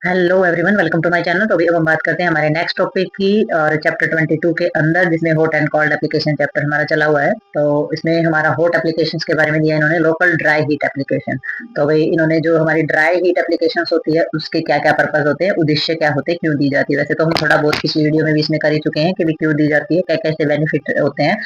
Hello everyone, welcome to my channel. तो अभी अब हम बात करते हैं हमारे नेक्स्ट टॉपिक की और चैप्टर 22 के अंदर, जिसमें hot and cold application chapter हमारा चला हुआ है। तो इसमें हमारा हॉट एप्लीकेशंस के बारे में दिया इन्होंने, लोकल ड्राई हीट एप्लीकेशन। तो भाई इन्होंने जो हमारी ड्राई हीट एप्लीकेशंस होती है उसके क्या क्या पर्पज होते हैं, उद्देश्य क्या होते हैं, क्यों दी जाती है। वैसे तो हम थोड़ा बहुत किसी वीडियो में भी इसमें कर ही चुके हैं कि भी क्यों दी जाती है, क्या कैसे बेनिफिट होते हैं,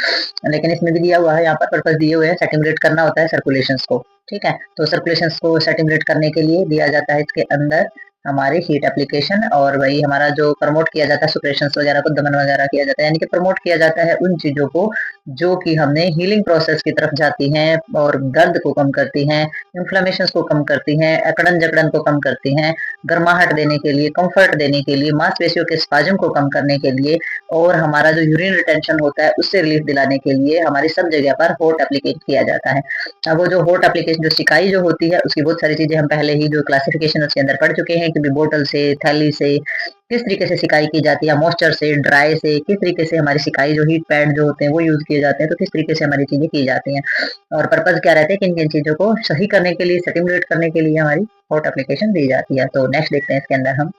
लेकिन इसमें भी दिया हुआ है, यहाँ पर पर्पज दिए हुए हैं। सेटिंगेट करना होता है सर्कुलेशन को, ठीक है। तो सर्कुलेशन को सेटिंगेट करने के लिए दिया जाता है इसके अंदर हमारी हीट एप्लीकेशन। और वही हमारा जो प्रमोट किया जाता है सुप्रेशंस वगैरह को, दमन वगैरह किया जाता है, यानी कि प्रमोट किया जाता है उन चीजों को जो कि हमने हीलिंग प्रोसेस की तरफ जाती हैं और दर्द को कम करती हैं, इन्फ्लेमेशन को कम करती हैं, अकड़न जकड़न को कम करती हैं, गर्माहट देने के लिए, कंफर्ट देने के लिए, मांसपेशियों के स्पाजम को कम करने के लिए, और हमारा जो यूरिन रिटेंशन होता है उससे रिलीफ दिलाने के लिए हमारी सब जगह पर हॉट एप्लीकेट किया जाता है। अब वो जो हॉट एप्लीकेशन जो सिकाई जो होती है उसकी बहुत सारी चीजें हम पहले ही जो क्लासिफिकेशन उसके अंदर पढ़ चुके हैं कि बोतल से, थैली से किस तरीके से सिकाई की जाती है, मॉइस्चर से, ड्राई से किस तरीके से हमारी सिकाई जो हीट पैड जो होते हैं वो यूज किए जाते हैं, तो किस तरीके से हमारी चीजें की जाती हैं और पर्पज क्या रहते हैं, किन किन चीजों को सही करने के लिए, सेटिंगुलेट करने के लिए हमारी हॉट एप्लीकेशन दी जाती है। तो नेक्स्ट देखते हैं इसके अंदर हम।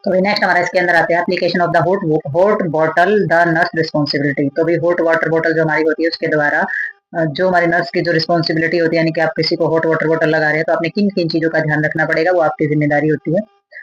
तो नेक्स्ट हमारा इसके अंदर आते हैं application of the hot bottle the nurse responsibility. तो भी हॉट वाटर बॉटल जो हमारी होती है उसके द्वारा जो हमारे नर्स की जो रिस्पॉन्सिबिलिटी होती है, यानी कि आप किसी को हॉट वाटर बॉटल लगा रहे हैं तो आपने किन किन चीजों का ध्यान रखना पड़ेगा, वो आपकी जिम्मेदारी होती है।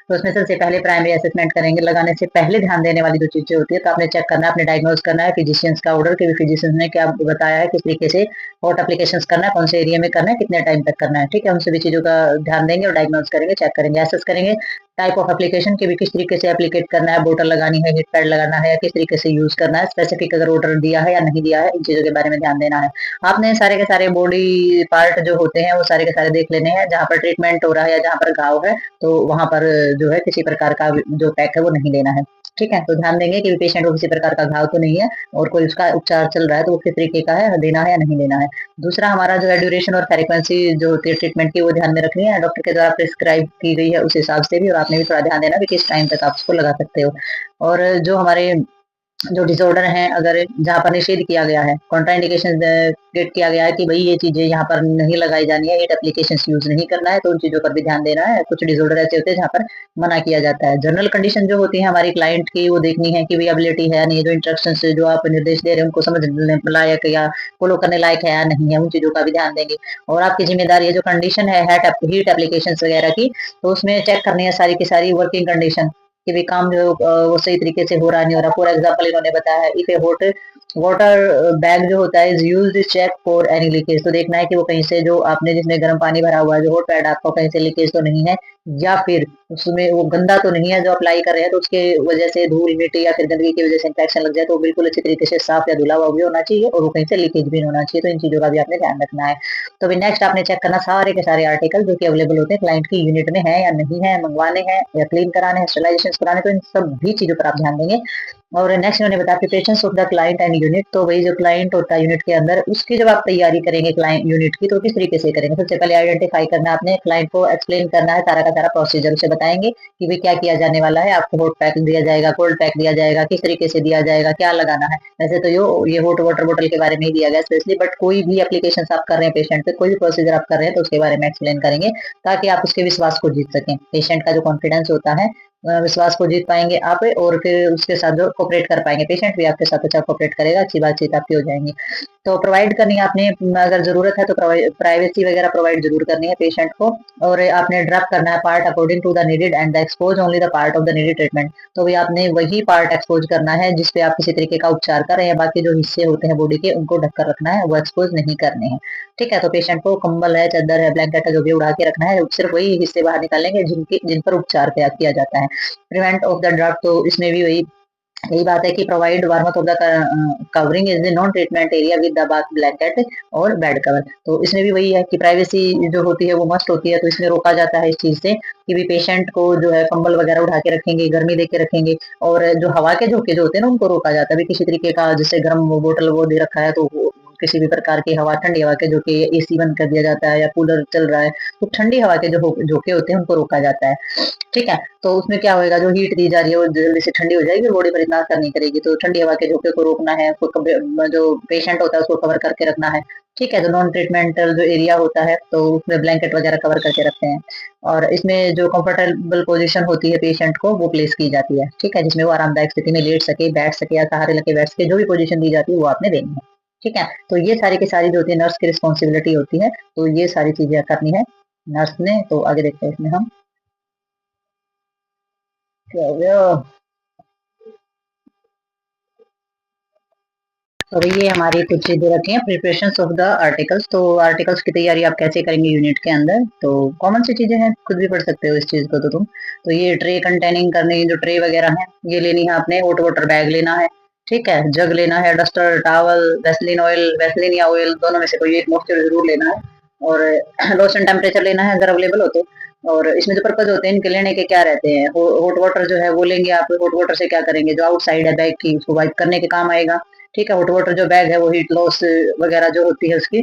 तो उसमें सबसे पहले प्राइमरी असेसमेंट करेंगे। लगाने से पहले ध्यान देने वाली जो चीजें होती है, तो आपने चेक करना है, आपने डायग्नोज करना है फिजिशियंस का ऑर्डर कि फिजिशियंस ने क्या बताया है, किस तरीके से हॉट एप्लीकेशन करना है, कौन से एरिया में करना है, कितने टाइम तक करना है, ठीक है। उन सभी चीजों का ध्यान देंगे और डायग्नोज करेंगे, चेक करेंगे, एसेस करेंगे टाइप ऑफ एप्लीकेशन की भी, किस तरीके से एप्लीकेट करना है, बोतल लगानी है, हीट पैड लगाना है, या किस तरीके से यूज करना है, स्पेसिफिक अगर ऑर्डर दिया है या नहीं दिया है, इन चीजों के बारे में ध्यान देना है। आपने सारे के सारे बॉडी पार्ट जो होते हैं वो सारे के सारे देख लेने हैं, जहाँ पर ट्रीटमेंट हो रहा है या जहाँ पर घाव है तो वहां पर जो है किसी प्रकार का जो पैक है वो नहीं लेना है, ठीक है। तो ध्यान देंगे कि पेशेंट को किसी प्रकार का घाव तो नहीं है और कोई उसका उपचार चल रहा है तो वो किस तरीके का है, देना है या नहीं देना है। दूसरा हमारा जो है ड्यूरेशन और फ्रीक्वेंसी जो होती है ट्रीटमेंट की, वो ध्यान में रखनी है, डॉक्टर के द्वारा प्रिस्क्राइब की गई है उस हिसाब से भी, और आपने भी थोड़ा ध्यान देना कि किस टाइम तक आप उसको लगा सकते हो। और जो हमारे जो डिसऑर्डर है, अगर जहाँ पर निषेध किया गया है, कॉन्ट्राइंडिकेशन क्रिएट किया गया है कि भाई ये चीजें यहाँ पर नहीं लगाई जानी है, हीट एप्लीकेशन यूज नहीं करना है, तो उन चीजों पर भी ध्यान देना है। कुछ डिसऑर्डर ऐसे होते हैं जहाँ पर मना किया जाता है। जनरल कंडीशन जो होती है हमारी क्लाइंट की, वो देखनी है कि भाई एबिलिटी है या नहीं, जो इंस्ट्रक्शन जो आप निर्देश दे रहे हैं उनको समझने लायक या फॉलो करने लायक है या नहीं है, उन चीजों का भी ध्यान देंगे। और आपकी जिम्मेदारी है जो कंडीशन है हीट एप्लीकेशन वगैरह की, तो उसमें चेक करनी है सारी की सारी वर्किंग कंडीशन कि भी काम जो वो सही तरीके से हो रहा नहीं हो रहा। फॉर एग्जाम्पल इन्होंने बताया है, if a hot water bag जो होता है is used check for any leakage, तो देखना है कि वो कहीं से जो आपने जिसमें गर्म पानी भरा हुआ है, जो हॉट पैड आपका, कहीं से लीकेज तो नहीं है, या फिर उसमें वो गंदा तो नहीं है जो अप्लाई कर रहे हैं, तो उसके वजह से धूल मिट्टी या फिर गंदगी की वजह से इंफेक्शन लग जाए, तो बिल्कुल अच्छी तरीके से साफ या धुला हुआ भी होना चाहिए और वो कहीं से लीकेज भी नहीं होना चाहिए। तो इन चीजों का भी आपने ध्यान रखना है। तो अभी नेक्स्ट आपने चेक करना सारे के सारे आर्टिकल जो कि अवेलेबल होते हैं क्लाइंट की यूनिट में है या नहीं है, मंगवाने हैं या क्लीन कराने हैं, स्टरलाइजेशन कराने, तो इन सब भी चीजों पर आप ध्यान देंगे। और नेक्स्ट उन्होंने बताया preparation of the client and unit. तो वही जो क्लाइंट होता है यूनिट के अंदर, उसकी जब आप तैयारी करेंगे क्लाइंट यूनिट की, तो किस तरीके से करेंगे। सबसे पहले आइडेंटिफाई करना, आपने क्लाइंट को एक्सप्लेन करना है सारा का सारा प्रोसीजर, उसे बताएंगे कि भाई क्या किया जाने वाला है, आपको हॉट पैक दिया जाएगा, कोल्ड पैक दिया जाएगा, किस तरीके से दिया जाएगा, क्या लगाना है। वैसे तो ये हॉट वाटर बॉटल के बारे में ही दिया गया स्पेशली, बट कोई भी एप्लीकेशन आप कर रहे हैं पेशेंट पे, कोई भी प्रोसीजर आप कर रहे हैं तो उसके बारे में एक्सप्लेन करेंगे, ताकि आप उसके विश्वास को जीत सकें। पेशेंट का जो कॉन्फिडेंस होता है, विश्वास को जीत पाएंगे आप, और फिर उसके साथ जो कोऑपरेट कर पाएंगे, पेशेंट भी आपके साथ अच्छा कोऑपरेट करेगा, अच्छी बातचीत आपकी हो जाएंगी। तो प्रोवाइड करनी है आपने, अगर जरूरत है तो प्राइवेसी वगैरह प्रोवाइड जरूर करनी है पेशेंट को। और आपने ड्राफ्ट करना है part according to the needed and the expose only the part of the needed treatment. तो भी आपने वही पार्ट एक्सपोज करना है जिसपे आप किसी तरीके का उपचार कर रहे हैं, बाकी जो हिस्से होते हैं बॉडी के उनको ढककर रखना है, वो एक्सपोज नहीं करने हैं, ठीक है। तो पेशेंट को कंबल है, चादर है, ब्लैंकेट है, जो भी उड़ा के रखना है, सिर्फ वही हिस्से बाहर निकालेंगे जिन पर उपचार किया जाता है। प्रिवेंट ऑफ द ड्रग, तो इसमें भी वही यही बात है कि provide warmth of the covering is the non treatment area with the bath blanket और बेड कवर। तो इसमें भी वही है कि प्राइवेसी जो होती है वो मस्ट होती है, तो इसमें रोका जाता है इस चीज से कि भी पेशेंट को जो है कंबल वगैरह उठा के रखेंगे, गर्मी दे के रखेंगे, और जो हवा के झोंके जो होते हैं ना उनको रोका जाता है भी, किसी तरीके का जैसे गर्म बोतल वो दे रखा है तो किसी भी प्रकार की हवा, ठंडी हवा के झोंके, एसी बंद कर दिया जाता है या कूलर चल रहा है, तो ठंडी हवा के जो झोंके होते हैं उनको रोका जाता है। ठीक है, तो उसमें क्या होएगा, जो हीट दी जा रही है वो जल्दी से ठंडी हो जाएगी, बॉडी पर इतना असर नहीं करेगी। तो ठंडी हवा के झोंके को रोकना है, जो पेशेंट होता है उसको कवर करके रखना है। ठीक है, तो नॉन ट्रीटमेंटल जो एरिया होता है तो उसमें ब्लैंकेट वगैरह कवर करके रखते हैं, और इसमें जो कंफर्टेबल पोजीशन होती है पेशेंट को वो प्लेस की जाती है। ठीक है, जिसमें वो आरामदायक स्थिति में लेट सके, बैठ सके या सहारे लगे बैठ सके, जो भी पोजीशन दी जाती है वो आपने देनी है। ठीक है, तो ये सारी की सारी जो होती है नर्स की रिस्पॉन्सिबिलिटी होती है, तो ये सारी चीजें करनी है नर्स ने। तो आगे देखते हैं इसमें हम क्या हो गया। और ये हमारी कुछ चीजें रखी हैं, प्रिपरेशन ऑफ द आर्टिकल्स। तो आर्टिकल्स की तैयारी आप कैसे करेंगे यूनिट के अंदर, तो कॉमन सी चीजें हैं, खुद भी पढ़ सकते हो इस चीज को तो तुम। तो ये ट्रे कंटेनिंग करने की जो ट्रे वगैरह है ये लेनी है आपने, हॉट वाटर बैग लेना है। ठीक है, जग लेना है, duster, towel, Vaseline oil, Vaseline या ऑयल दोनों में से कोई एक मॉइस्चर जरूर लेना है, और लोशन टेम्परेचर लेना है अगर अवेलेबल हो तो। और इसमें जो पर्पज होते हैं इनके लेने के क्या रहते हैं, हॉट वाटर जो है वो लेंगे आप, हॉट वाटर से क्या करेंगे, जो आउटसाइड है बैग की उसको वाइप करने के काम आएगा। ठीक है, हॉट वाटर जो बैग है वो हीट लॉस वगैरह जो होती है उसकी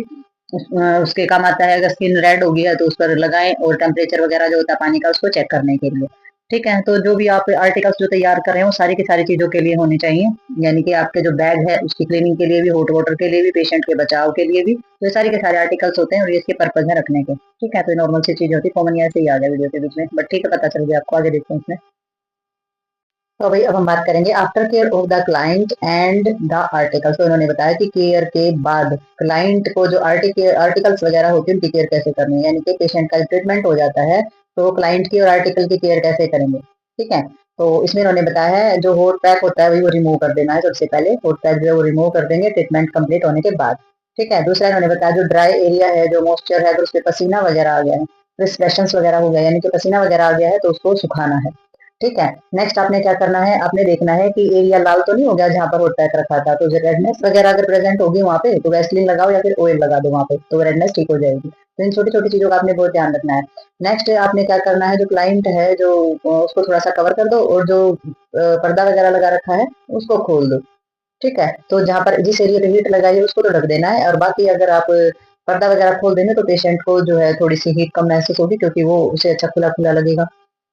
उसके काम आता है। अगर स्किन रेड होगी है तो उस पर लगाएं, और टेम्परेचर वगैरह जो होता है पानी का उसको चेक करने के लिए। ठीक है, तो जो भी आप आर्टिकल्स जो तैयार कर रहे हो सारी की सारी चीजों के लिए होनी चाहिए, यानी कि आपके जो बैग है उसकी क्लीनिंग के लिए भी, हॉट वाटर के लिए भी, पेशेंट के बचाव के लिए भी, तो ये सारे के सारे आर्टिकल्स होते हैं और ये इसके पर्पज है रखने के। ठीक है, तो नॉर्मल सी चीज होती है, कॉमन यहाँ से ही आ गया वीडियो के बीच में, बट ठीक है पता चल गया आपको। आगे देखते हैं इसमें। तो भाई अब हम बात करेंगे after care of the client and the articles. तो इन्होंने बताया कि केयर के बाद क्लाइंट को जो आर्टिकल्स वगैरह होती है उनकी केयर कैसे करनी है, यानी कि पेशेंट का ट्रीटमेंट हो जाता है तो क्लाइंट की और आर्टिकल की केयर कैसे करेंगे। ठीक है, तो इसमें इन्होंने बताया है जो होट पैक होता है वही वो रिमूव कर देना है सबसे पहले, होट पैक जो है वो रिमूव कर देंगे ट्रीटमेंट कंप्लीट होने के बाद। ठीक है, दूसरा इन्होंने बताया जो ड्राई एरिया है, जो मॉइस्चर है, अगर उस पर पसीना वगैरह आ गया है, प्रिस्पेशंस वगैरह हो गया, यानी कि पसीना वगैरह आ गया है तो उसको सुखाना है। ठीक है, नेक्स्ट आपने क्या करना है, आपने देखना है कि एरिया लाल तो नहीं हो गया जहाँ पर होट पैक रखा था, तो रेडनेस वगैरह अगर प्रेजेंट होगी वहाँ पे तो वैसलीन लगाओ या फिर ऑयल लगा दो वहाँ पे, तो रेडनेस ठीक हो जाएगी। तो इन छोटी छोटी चीजों का आपने बहुत ध्यान रखना है। नेक्स्ट आपने क्या करना है, जो क्लाइंट है जो उसको थोड़ा सा कवर कर दो, और जो पर्दा वगैरह लगा रखा है उसको खोल दो। ठीक है, तो जहाँ पर जिस एरिया पे हीट लगाई है उसको तो ढक देना है, और बाकी अगर आप पर्दा वगैरह खोल देंगे तो पेशेंट को जो है थोड़ी सी हीट कम महसूस होगी, क्योंकि वो उसे अच्छा खुला खुला लगेगा।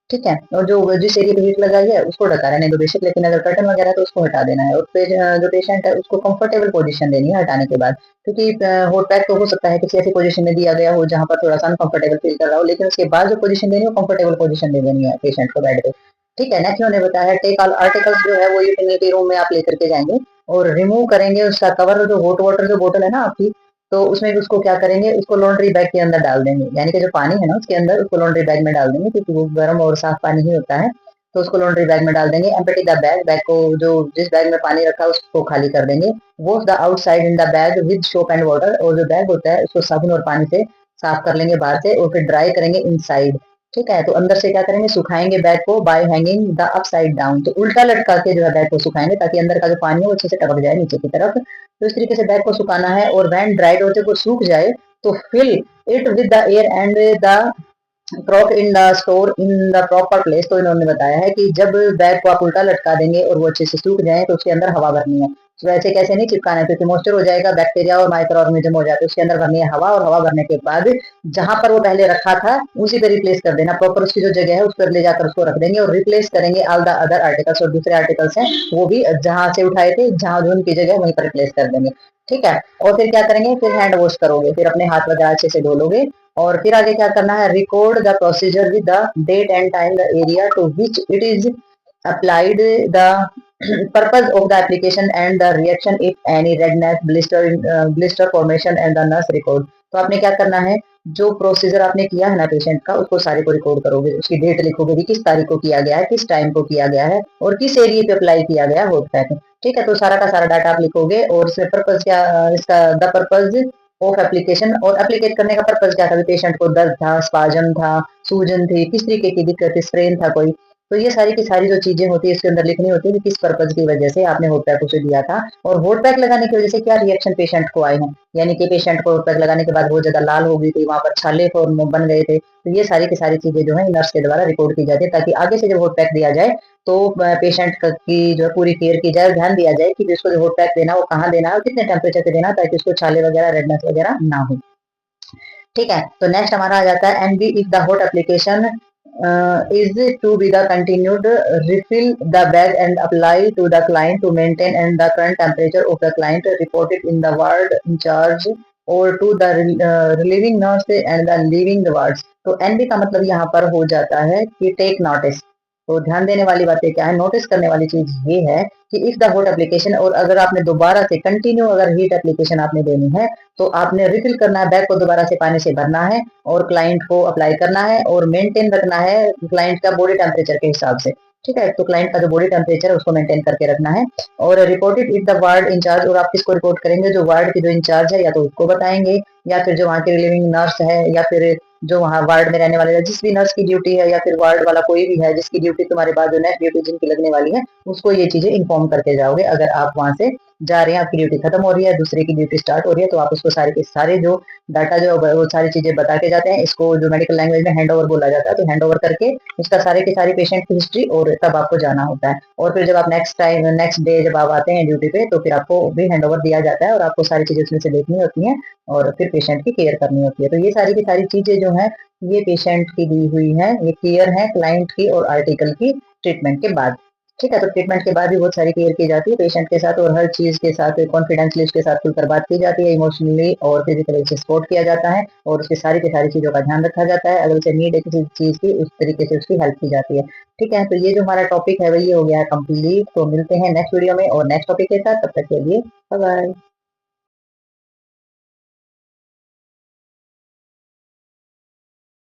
ठीक है, और जो जिस एरिया पे हीट लगाई है उसको ढका रहने दो बेशक, लेकिन अगर कर्टन वगैरह है तो उसको हटा देना है, और जो पेशेंट है उसको कंफर्टेबल पोजीशन देनी है हटाने के बाद, क्योंकि हॉट पैक तो हो सकता है किसी ऐसी पोजीशन में दिया गया हो जहां पर थोड़ा सा अनकंफर्टेबल फील कर रहा हो, लेकिन उसके बाद जो पोजीशन देनी है वो कंफर्टेबल पोजीशन दे देनी है पेशेंट को बेड पे। ठीक है, नेक्स्ट उन्होंने बताया टेक ऑल आर्टिकल्स जो है वो यूटिलिटी रूम में आप लेकर के जाएंगे, और रिमूव करेंगे उसका कवर, जो हॉट वाटर जो बोतल है ना आपकी, तो उसमें भी उसको क्या करेंगे, उसको लॉन्ड्री बैग के अंदर डाल देंगे, यानी कि जो पानी है ना उसके अंदर उसको लॉन्ड्री बैग में डाल देंगे, क्योंकि वो गर्म और साफ पानी ही होता है। तो उसको लॉन्ड्री बैग में डाल देंगे। एम्प्टी द बैग, बैग को जो जिस बैग में पानी रखा है उसको खाली कर देंगे। Wash the outside in the bag with soap and water, और जो बैग होता है उसको साबुन और पानी से साफ कर लेंगे बाहर से, और फिर ड्राई करेंगे इनसाइड। ठीक है, तो अंदर से क्या करेंगे, सुखाएंगे बैग को bye hanging the upside down, तो उल्टा लटका के जो है बैग को सुखाएंगे ताकि अंदर का जो पानी है वो अच्छे से टपक जाए नीचे की तरफ। तो इस तरीके से बैग को सुखाना है, और वैन ड्राइड और जब वो सूख जाए तो fill it with the air and the crop in the store in the proper place. तो इन्होंने बताया है कि जब बैग को आप उल्टा लटका देंगे और वो अच्छे से सूख जाए तो उसके अंदर हवा भरनी है। तो वैसे कैसे नहीं चिपकाना है, क्योंकि मॉइस्चर हो जाएगा, बैक्टीरिया और माइक्रो ऑर्गेनिज्म हो जाते हैं, उसके अंदर भरनी है हवा, और हवा भरने के बाद जहां पर वो पहले रखा था उसी पे रिप्लेस कर देना, प्रॉपर उसकी जो जगह है उस पर ले जाकर उसको रख देंगे, और रिप्लेस करेंगे ऑल द अदर आर्टिकल्स, और दूसरे आर्टिकल्स हैं वो भी जहां से उठाए थे, जहां जो उनकी जगह वहीं पर रिप्लेस कर देंगे। ठीक है, और फिर क्या करेंगे, फिर हैंड वॉश करोगे, फिर अपने हाथ वगैरह अच्छे से धो लोगे, और फिर आगे क्या करना है, record the procedure with the date and time, the area to which it is applied, the purpose of the application and the reaction if any redness, blister formation and the nurse record. तो आपने क्या करना है, जो procedure आपने किया है ना पेशेंट का उसको सारे को रिकॉर्ड करोगे, उसकी डेट लिखोगे कि किस तारीख को किया गया है, किस टाइम को किया गया है, और किस एरिया पे अप्लाई किया गया है हॉट पैक। ठीक है, तो सारा का सारा डाटा आप लिखोगे, और इसमें पर्पज क्या, इसका द पर्पज ऑफ एप्लीकेशन, और एप्लीकेट करने का पर्पज क्या था, पेशेंट को दर्द था, स्पाजम था, सूजन थी, किस तरीके की दिक्कत थी, स्प्रेन था कोई, तो ये सारी की सारी जो चीजें होती है इसके अंदर लिखनी होती है कि किस पर्पज की वजह से आपने होट पैक उसे दिया था, और होट पैक लगाने की वजह से क्या रिएक्शन पेशेंट को आए हैं, यानी कि पेशेंट को होट पैक लगाने के बाद बहुत ज्यादा लाल हो गई थी, वहां पर छाले फॉर्म बन गए थे। तो ये सारी की सारी चीजें जो है नर्स के द्वारा रिपोर्ट की जाती है, ताकि आगे से जब होट पैक दिया जाए तो पेशेंट की जो है पूरी केयर की जाए, ध्यान दिया जाए कि जिसको जो होट पैक देना वो कहाँ देना है और कितने टेम्परेचर पे देना है, ताकि उसको छाले वगैरह रेडनेस वगैरह ना हो। ठीक है, तो नेक्स्ट हमारा आ जाता है NB if the hot application is to be the continued refill the bag and apply to the client to maintain and the current temperature of the client reported in the ward in charge or to the relieving nurse and the leaving the wards। तो NB का मतलब यहाँ पर हो जाता है कि take notice. तो ध्यान देने वाली बातें क्या है, नोटिस करने वाली चीज ये है कि इफ द हॉट एप्लीकेशन, और अगर आपने दोबारा से कंटिन्यू अगर हीट एप्लीकेशन आपने देनी है तो आपने रिफिल करना है, बैग को दोबारा से पानी से भरना है और क्लाइंट को अप्लाई करना है और मेंटेन रखना है क्लाइंट का बॉडी टेम्परेचर के हिसाब से। ठीक है, तो क्लाइंट का जो बॉडी टेम्परेचर है उसको मेंटेन करके रखना है। और reported it the ward in charge, और आप किसको रिपोर्ट करेंगे, जो वार्ड की जो इंचार्ज है या तो उसको बताएंगे, या फिर जो वहाँ की रिलीविंग नर्स है, या फिर जो वहाँ वार्ड में रहने वाले जिस भी नर्स की ड्यूटी है, या फिर वार्ड वाला कोई भी है जिसकी ड्यूटी तुम्हारे बाद जो नेक्स्ट ड्यूटी जिनकी लगने वाली है, उसको ये चीजें इन्फॉर्म करके जाओगे। अगर आप वहां से जा रहे हैं, आपकी ड्यूटी खत्म हो रही है, दूसरे की ड्यूटी स्टार्ट हो रही है, तो आप उसको सारे के सारे जो डाटा जो वो सारी चीजें बता के जाते हैं। इसको जो मेडिकल लैंग्वेज में हैंड ओवर बोला जाता है, तो हैंड ओवर करके उसका सारे के सारे पेशेंट की हिस्ट्री, और तब आपको जाना होता है। और फिर जब आप नेक्स्ट डे जब आप आते हैं ड्यूटी पे, तो फिर आपको भी हैंड ओवर दिया जाता है और आपको सारी चीजें उसमें से देखनी होती हैं और फिर पेशेंट की केयर करनी होती है। तो ये सारी की सारी चीजें जो है ये पेशेंट की दी हुई है, ये केयर है क्लाइंट की और आर्टिकल की ट्रीटमेंट के बाद। ठीक है, तो ट्रीटमेंट के बाद भी बहुत सारी केयर की जाती है पेशेंट के साथ, और हर चीज के साथ कॉन्फिडेंशली उसके साथ खुलकर बात की जाती है, इमोशनली और फिजिकली उसे सपोर्ट किया जाता है और उसकी सारी की सारी चीजों का ध्यान रखा जाता है। अगर उसे नीड है किसी चीज की, उस तरीके से उसकी हेल्प की जाती है। ठीक है, तो ये जो हमारा टॉपिक है वही हो गया है कंप्लीट। तो मिलते हैं नेक्स्ट वीडियो में और नेक्स्ट टॉपिक के साथ, तब तक के लिए बाय बाय।